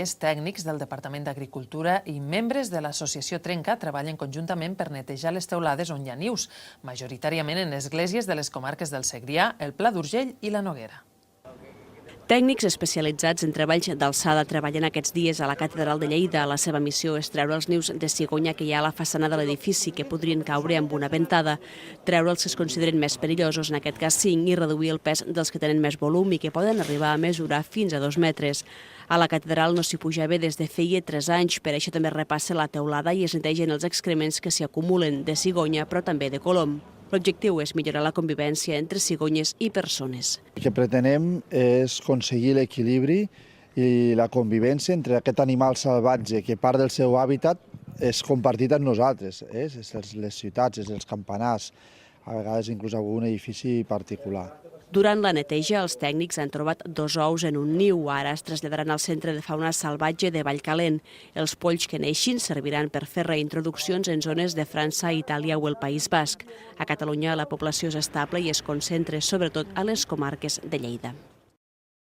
Els tècnics del Departament d'Agricultura i membres de l'associació Trenca treballen conjuntament per netejar les teulades on hi ha nius, majoritàriament en esglésies de les comarques del Segrià, el Pla d'Urgell i la Noguera. Tècnics especialitzats en treballs d'alçada treballen aquests dies a la Catedral de Lleida. La seva missió és treure els nius de cigonya que hi ha a la façana de l'edifici que podrien caure amb una ventada, treure els que es consideren més perillosos, en aquest cas 5, i reduir el pes dels que tenen més volum i que poden arribar a mesurar fins a 2 metres. A la catedral no s'hi puja bé des de feia 3 anys, per això també repassa la teulada i es netegen els excrements que s'hi acumulen de cigonya, però també de colom. L'objectiu és millorar la convivència entre cigonyes i persones. El que pretenem és aconseguir l'equilibri i la convivència entre aquest animal salvatge que part del seu hàbitat és compartit amb nosaltres, és les ciutats, és els campanars, a vegades inclús algun edifici particular. Durant la neteja, els tècnics han trobat 2 ous en un niu. Ara es traslladaran al Centre de Fauna Salvatge de Vallcalent. Els polls que neixin serviran per fer reintroduccions en zones de França, Itàlia o el País Basc. A Catalunya la població és estable i es concentra sobretot a les comarques de Lleida.